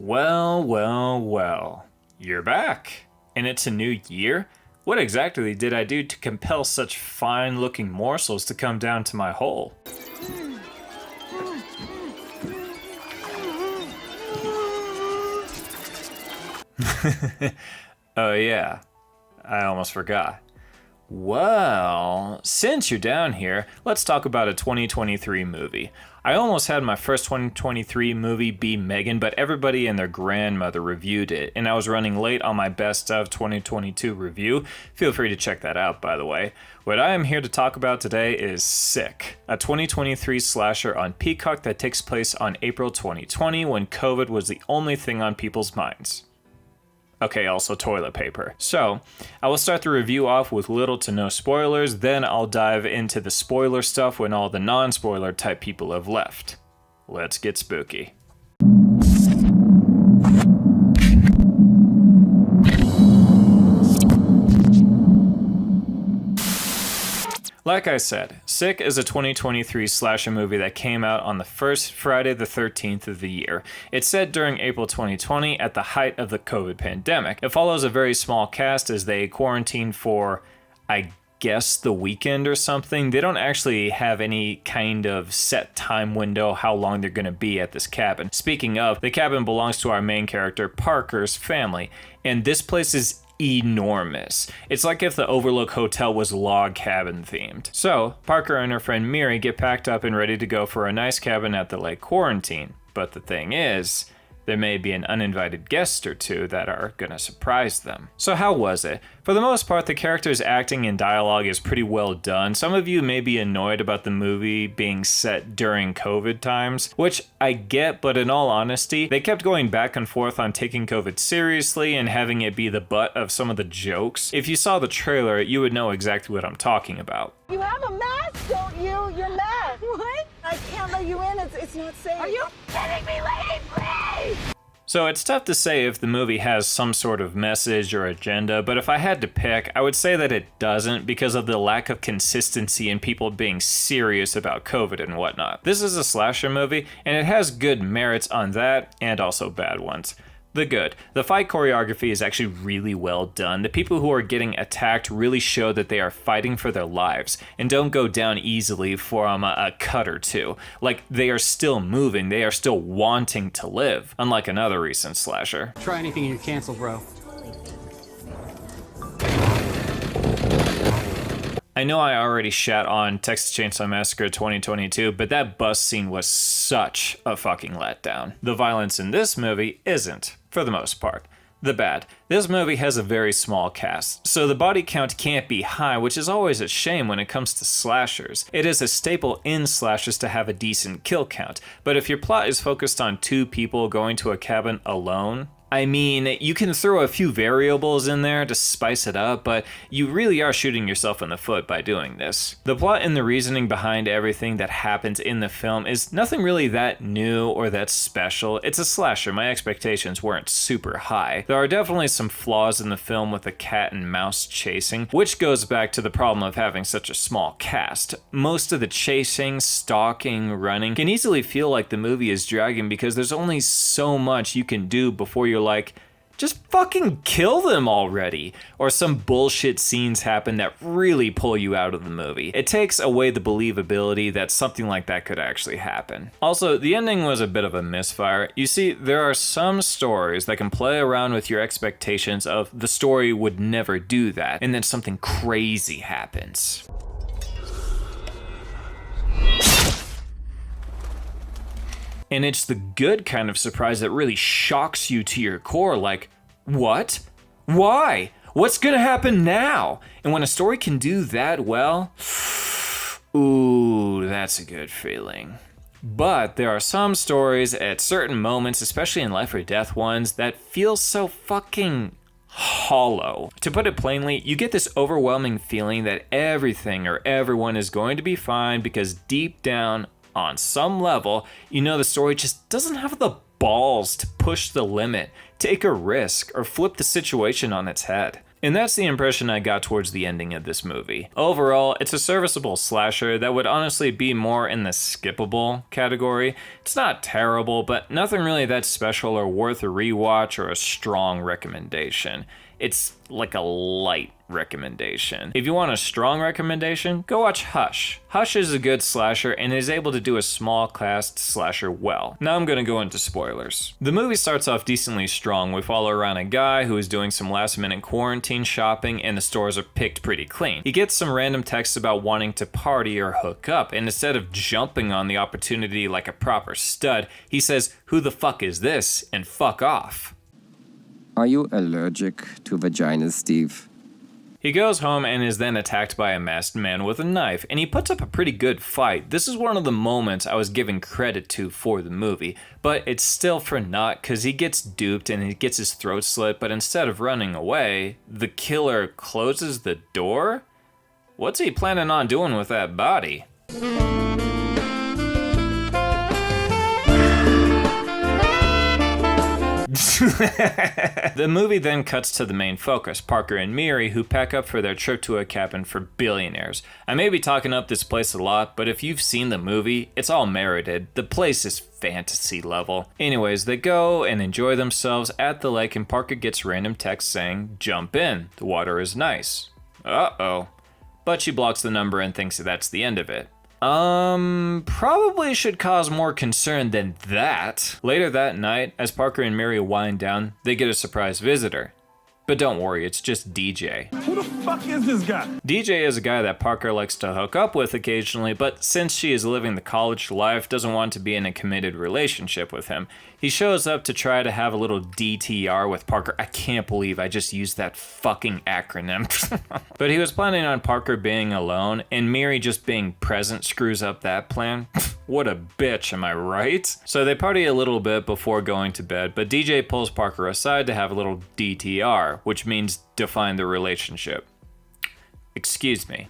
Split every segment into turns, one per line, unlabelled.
Well, well, well. You're back. And it's a new year? What exactly did I do to compel such fine-looking morsels to come down to my hole? Oh yeah, I almost forgot. Well, since you're down here, let's talk about a 2023 movie. I almost had my first 2023 movie be Megan, but everybody and their grandmother reviewed it, and I was running late on my best of 2022 review. Feel free to check that out, by the way. What I am here to talk about today is Sick, a 2023 slasher on Peacock that takes place on April 2020 when COVID was the only thing on people's minds. Okay, also toilet paper. So, I will start the review off with little to no spoilers, then I'll dive into the spoiler stuff when all the non-spoiler type people have left. Let's get spooky. Like I said, Sick is a 2023 slasher movie that came out on the first Friday the 13th of the year. It's set during April 2020 at the height of the COVID pandemic. It follows a very small cast as they quarantine for, I guess, the weekend or something. They don't actually have any kind of set time window how long they're going to be at this cabin. Speaking of, the cabin belongs to our main character, Parker's family, and this place is enormous. It's like if the Overlook Hotel was log cabin themed. So, Parker and her friend Miri get packed up and ready to go for a nice cabin at the lake quarantine. But the thing is, there may be an uninvited guest or two that are gonna surprise them. So how was it? For the most part, the characters' acting and dialogue is pretty well done. Some of you may be annoyed about the movie being set during COVID times, which I get, but in all honesty, they kept going back and forth on taking COVID seriously and having it be the butt of some of the jokes. If you saw the trailer, you would know exactly what I'm talking about.
You have a mask, don't you? You're masked. What? I can't let you in. It's not safe. Are you kidding me, lady? Please!
So it's tough to say if the movie has some sort of message or agenda, but if I had to pick, I would say that it doesn't because of the lack of consistency in people being serious about COVID and whatnot. This is a slasher movie, and it has good merits on that, and also bad ones. The good. The fight choreography is actually really well done. The people who are getting attacked really show that they are fighting for their lives and don't go down easily from a cut or two. Like, they are still moving, they are still wanting to live, unlike another recent slasher.
Try anything and you're canceled, bro.
I know I already shat on Texas Chainsaw Massacre 2022, but that bus scene was such a fucking letdown. The violence in this movie isn't, for the most part. The bad. This movie has a very small cast, so the body count can't be high, which is always a shame when it comes to slashers. It is a staple in slashers to have a decent kill count, but if your plot is focused on two people going to a cabin alone, I mean, you can throw a few variables in there to spice it up, but you really are shooting yourself in the foot by doing this. The plot and the reasoning behind everything that happens in the film is nothing really that new or that special. It's a slasher. My expectations weren't super high. There are definitely some flaws in the film with the cat and mouse chasing, which goes back to the problem of having such a small cast. Most of the chasing, stalking, running can easily feel like the movie is dragging because there's only so much you can do before you're like, just fucking kill them already. Or some bullshit scenes happen that really pull you out of the movie. It takes away the believability that something like that could actually happen. Also, the ending was a bit of a misfire. You see, there are some stories that can play around with your expectations of the story would never do that, and then something crazy happens. And it's the good kind of surprise that really shocks you to your core, like, what? Why? What's gonna happen now? And when a story can do that well, ooh, that's a good feeling. But there are some stories at certain moments, especially in life or death ones, that feel so fucking hollow. To put it plainly, you get this overwhelming feeling that everything or everyone is going to be fine because deep down, on some level, you know the story just doesn't have the balls to push the limit, take a risk, or flip the situation on its head. And that's the impression I got towards the ending of this movie. Overall, it's a serviceable slasher that would honestly be more in the skippable category. It's not terrible, but nothing really that special or worth a rewatch or a strong recommendation. It's like a light recommendation. If you want a strong recommendation, go watch Hush. Hush is a good slasher and is able to do a small cast slasher well. Now I'm gonna go into spoilers. The movie starts off decently strong. We follow around a guy who is doing some last minute quarantine shopping and the stores are picked pretty clean. He gets some random texts about wanting to party or hook up, and instead of jumping on the opportunity like a proper stud, he says, "Who the fuck is this?" and fuck off.
Are you allergic to vaginas, Steve?
He goes home and is then attacked by a masked man with a knife, and he puts up a pretty good fight. This is one of the moments I was giving credit to for the movie, but it's still for naught because he gets duped and he gets his throat slit, but instead of running away, the killer closes the door? What's he planning on doing with that body? The movie then cuts to the main focus, Parker and Miri, who pack up for their trip to a cabin for billionaires. I may be talking up this place a lot, but if you've seen the movie, it's all merited. The place is fantasy level. Anyways, they go and enjoy themselves at the lake, and Parker gets random text saying, "Jump in, the water is nice." Uh-oh. But she blocks the number and thinks that's the end of it. Probably should cause more concern than that. Later that night, as Parker and Mary wind down, they get a surprise visitor. But don't worry, it's just DJ.
Who the fuck is this guy?
DJ is a guy that Parker likes to hook up with occasionally, but since she is living the college life, doesn't want to be in a committed relationship with him. He shows up to try to have a little DTR with Parker. I can't believe I just used that fucking acronym. But he was planning on Parker being alone, and Miri just being present screws up that plan. What a bitch, am I right? So they party a little bit before going to bed, but DJ pulls Parker aside to have a little DTR, which means define the relationship. Excuse me.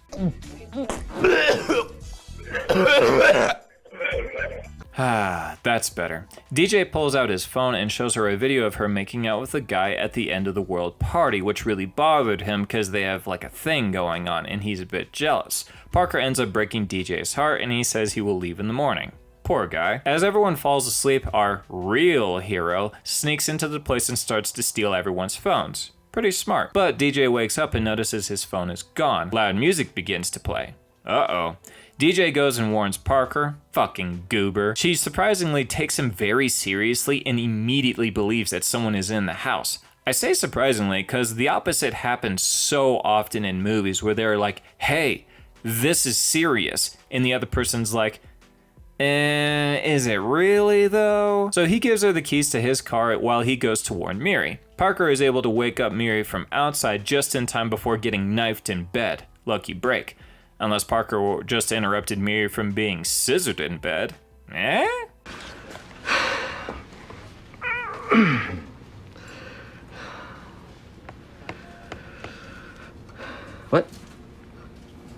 That's better. DJ pulls out his phone and shows her a video of her making out with a guy at the end of the world party, which really bothered him because they have like a thing going on and he's a bit jealous. Parker ends up breaking DJ's heart and he says he will leave in the morning. Poor guy. As everyone falls asleep, our real hero sneaks into the place and starts to steal everyone's phones. Pretty smart. But DJ wakes up and notices his phone is gone. Loud music begins to play. Uh-oh. DJ goes and warns Parker, fucking goober. She surprisingly takes him very seriously and immediately believes that someone is in the house. I say surprisingly because the opposite happens so often in movies where they're like, hey, this is serious. And the other person's like, is it really though? So he gives her the keys to his car while he goes to warn Miri. Parker is able to wake up Miri from outside just in time before getting knifed in bed. Lucky break. Unless Parker just interrupted Miri from being scissored in bed. Eh?
What?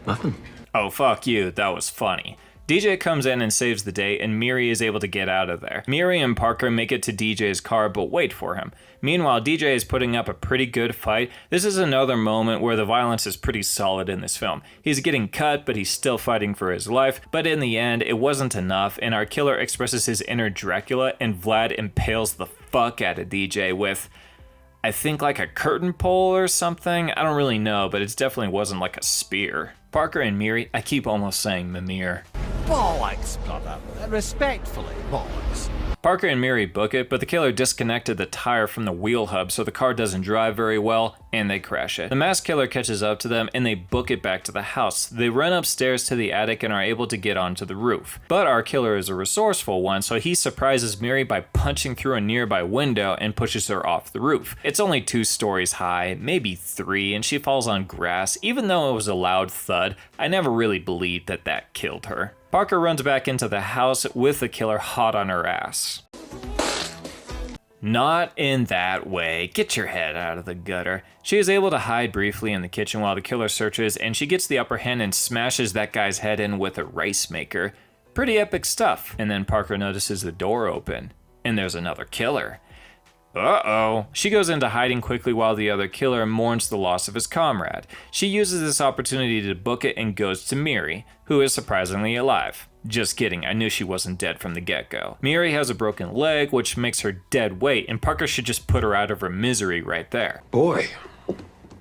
Nothing.
Oh, fuck you. That was funny. DJ comes in and saves the day, and Miri is able to get out of there. Miri and Parker make it to DJ's car, but wait for him. Meanwhile, DJ is putting up a pretty good fight. This is another moment where the violence is pretty solid in this film. He's getting cut, but he's still fighting for his life. But in the end, it wasn't enough, and our killer expresses his inner Dracula, and Vlad impales the fuck out of DJ with, I think, like a curtain pole or something. I don't really know, but it definitely wasn't like a spear. Parker and Miri, I keep almost saying Mimir.
Bollocks, brother. Respectfully, bollocks.
Parker and Miri book it, but the killer disconnected the tire from the wheel hub so the car doesn't drive very well, and they crash it. The masked killer catches up to them, and they book it back to the house. They run upstairs to the attic and are able to get onto the roof. But our killer is a resourceful one, so he surprises Miri by punching through a nearby window and pushes her off the roof. It's only 2 stories high, maybe 3, and she falls on grass. Even though it was a loud thud, I never really believed that that killed her. Parker runs back into the house with the killer hot on her ass. Not in that way. Get your head out of the gutter. She is able to hide briefly in the kitchen while the killer searches, and she gets the upper hand and smashes that guy's head in with a rice maker. Pretty epic stuff. And then Parker notices the door open, and there's another killer. Uh-oh. She goes into hiding quickly while the other killer mourns the loss of his comrade. She uses this opportunity to book it and goes to Miri, who is surprisingly alive. Just kidding, I knew she wasn't dead from the get-go. Miri has a broken leg, which makes her dead weight, and Parker should just put her out of her misery right there.
Boy,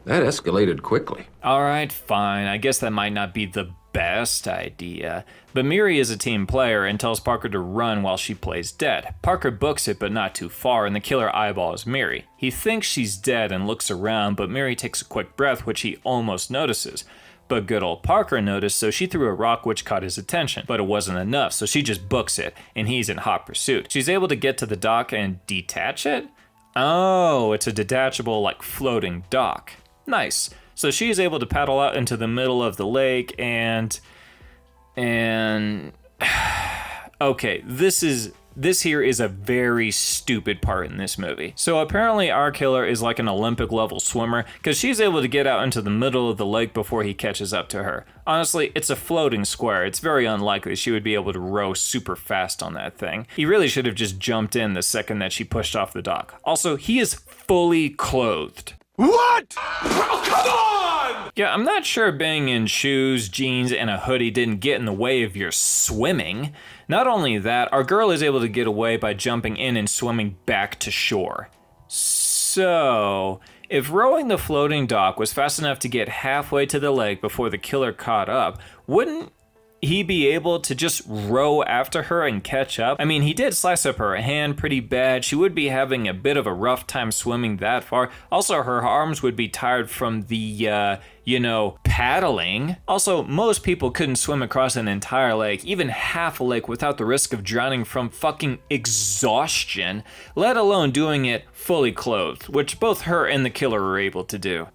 that escalated quickly.
Alright, fine, I guess that might not be the best idea. But Miri is a team player and tells Parker to run while she plays dead. Parker books it, but not too far, and the killer eyeballs Miri. He thinks she's dead and looks around, but Miri takes a quick breath, which he almost notices. But good old Parker noticed, so she threw a rock which caught his attention. But it wasn't enough, so she just books it, and he's in hot pursuit. She's able to get to the dock and detach it? Oh, it's a detachable, like, floating dock. Nice. So she is able to paddle out into the middle of the lake and okay, this here is a very stupid part in this movie. So apparently our killer is like an Olympic level swimmer because she's able to get out into the middle of the lake before he catches up to her. Honestly, it's a floating square. It's very unlikely she would be able to row super fast on that thing. He really should have just jumped in the second that she pushed off the dock. Also, he is fully clothed.
What? Oh, come on!
Yeah, I'm not sure being in shoes, jeans, and a hoodie didn't get in the way of your swimming. Not only that, our girl is able to get away by jumping in and swimming back to shore. So, if rowing the floating dock was fast enough to get halfway to the lake before the killer caught up, wouldn't he be able to just row after her and catch up? I mean, he did slice up her hand pretty bad. She would be having a bit of a rough time swimming that far. Also, her arms would be tired from the, paddling. Also, most people couldn't swim across an entire lake, even half a lake, without the risk of drowning from fucking exhaustion, let alone doing it fully clothed, which both her and the killer were able to do.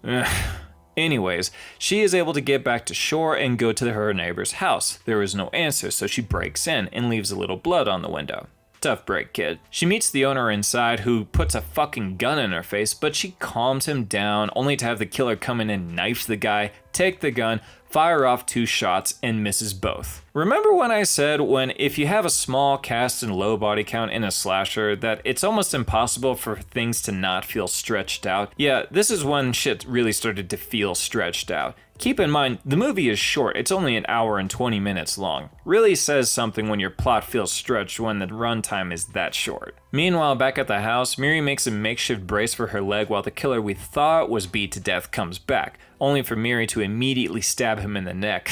Anyways, she is able to get back to shore and go to her neighbor's house. There is no answer, so she breaks in and leaves a little blood on the window. Tough break, kid. She meets the owner inside, who puts a fucking gun in her face, but she calms him down, only to have the killer come in and knife the guy, take the gun, fire off 2 shots, and misses both. Remember when I said if you have a small cast and low body count in a slasher that it's almost impossible for things to not feel stretched out? Yeah, this is when shit really started to feel stretched out. Keep in mind, the movie is short, it's only an hour and 20 minutes long. Really says something when your plot feels stretched when the runtime is that short. Meanwhile, back at the house, Miri makes a makeshift brace for her leg while the killer we thought was beat to death comes back, only for Miri to immediately stab him in the neck.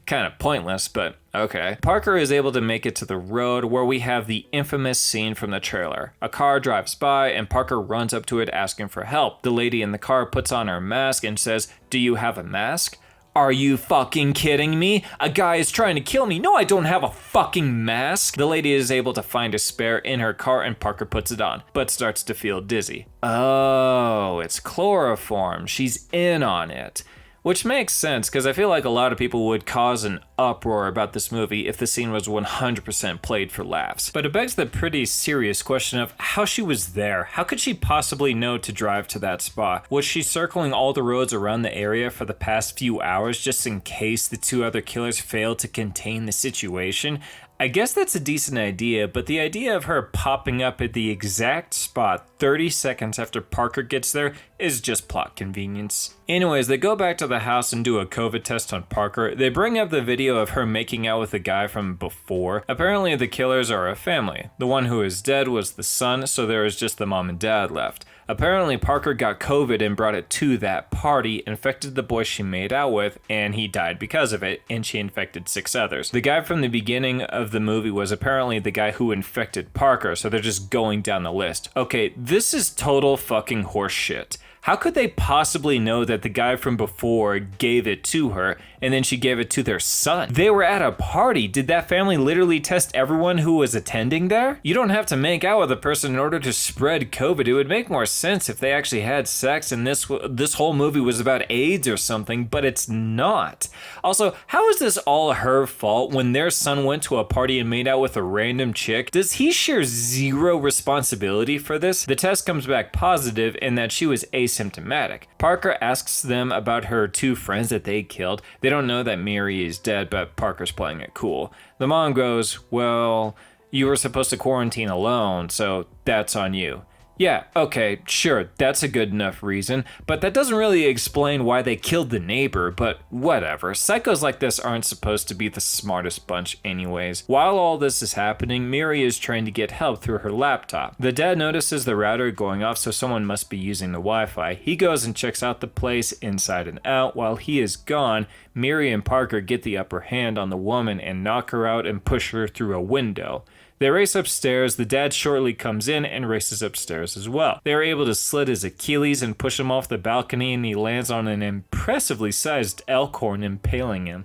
Kinda pointless, but okay. Parker is able to make it to the road where we have the infamous scene from the trailer. A car drives by and Parker runs up to it asking for help. The lady in the car puts on her mask and says, "Do you have a mask?" Are you fucking kidding me? A guy is trying to kill me. No, I don't have a fucking mask. The lady is able to find a spare in her car and Parker puts it on, but starts to feel dizzy. Oh, it's chloroform. She's in on it. Which makes sense, because I feel like a lot of people would cause an uproar about this movie if the scene was 100% played for laughs. But it begs the pretty serious question of how she was there. How could she possibly know to drive to that spot? Was she circling all the roads around the area for the past few hours just in case the 2 other killers failed to contain the situation? I guess that's a decent idea, but the idea of her popping up at the exact spot 30 seconds after Parker gets there is just plot convenience. Anyways, they go back to the house and do a COVID test on Parker. They bring up the video of her making out with the guy from before. Apparently the killers are a family. The one who is dead was the son, so there is just the mom and dad left. Apparently Parker got COVID and brought it to that party, infected the boy she made out with, and he died because of it, and she infected 6 others. The guy from the beginning of the movie was apparently the guy who infected Parker, so they're just going down the list. Okay, this is total fucking horseshit. How could they possibly know that the guy from before gave it to her and then she gave it to their son? They were at a party. Did that family literally test everyone who was attending there? You don't have to make out with a person in order to spread COVID. It would make more sense if they actually had sex and this whole movie was about AIDS or something, but it's not. Also, how is this all her fault when their son went to a party and made out with a random chick? Does he share zero responsibility for this? The test comes back positive in that she was asymptomatic. Parker asks them about her 2 friends that they killed. They don't know that Miri is dead, but Parker's playing it cool. The mom goes, "Well, you were supposed to quarantine alone, so that's on you." Yeah, okay, sure, that's a good enough reason, but that doesn't really explain why they killed the neighbor, but whatever. Psychos like this aren't supposed to be the smartest bunch anyways. While all this is happening, Miri is trying to get help through her laptop. The dad notices the router going off, so someone must be using the Wi-Fi. He goes and checks out the place inside and out. While he is gone, Miri and Parker get the upper hand on the woman and knock her out and push her through a window. They race upstairs. The dad shortly comes in and races upstairs as well. They are able to slit his Achilles and push him off the balcony, and he lands on an impressively sized elk horn, impaling him.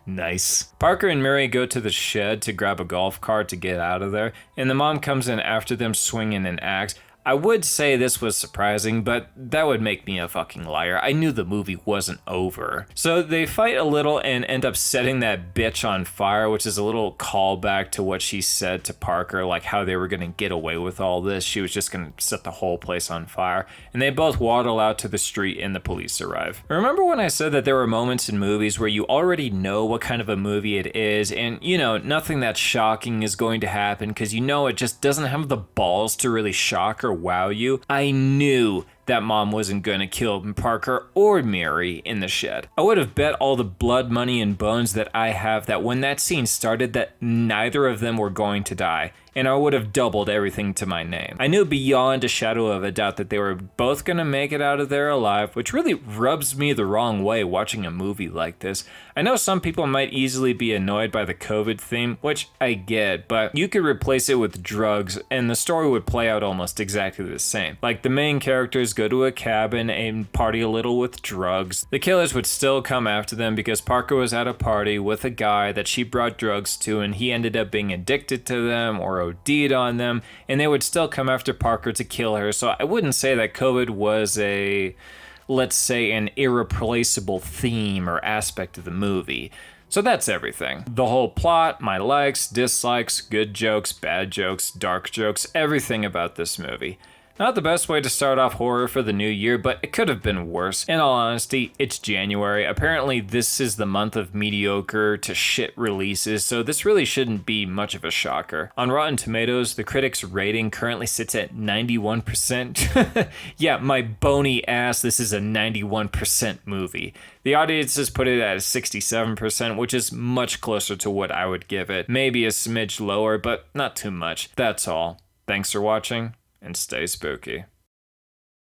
Nice. Parker and Mary go to the shed to grab a golf cart to get out of there, and the mom comes in after them swinging an axe. I would say this was surprising, but that would make me a fucking liar. I knew the movie wasn't over. So they fight a little and end up setting that bitch on fire, which is a little callback to what she said to Parker, like how they were gonna get away with all this. She was just gonna set the whole place on fire. And they both waddle out to the street and the police arrive. Remember when I said that there were moments in movies where you already know what kind of a movie it is, and you know, nothing that shocking is going to happen because you know it just doesn't have the balls to really shock or wow you? I knew that mom wasn't going to kill Parker or Mary in the shed. I would have bet all the blood, money, and bones that I have that when that scene started that neither of them were going to die, and I would have doubled everything to my name. I knew beyond a shadow of a doubt that they were both going to make it out of there alive, which really rubs me the wrong way watching a movie like this. I know some people might easily be annoyed by the COVID theme, which I get, but you could replace it with drugs and the story would play out almost exactly the same. Like the main characters go to a cabin and party a little with drugs. The killers would still come after them because Parker was at a party with a guy that she brought drugs to and he ended up being addicted to them or OD'd on them, and they would still come after Parker to kill her. So I wouldn't say that COVID was let's say an irreplaceable theme or aspect of the movie. So that's everything. The whole plot, my likes, dislikes, good jokes, bad jokes, dark jokes, everything about this movie. Not the best way to start off horror for the new year, but it could have been worse. In all honesty, it's January. Apparently this is the month of mediocre to shit releases, so this really shouldn't be much of a shocker. On Rotten Tomatoes, the critics' rating currently sits at 91%. Yeah, my bony ass, this is a 91% movie. The audience has put it at a 67%, which is much closer to what I would give it. Maybe a smidge lower, but not too much. That's all. Thanks for watching, and stay spooky.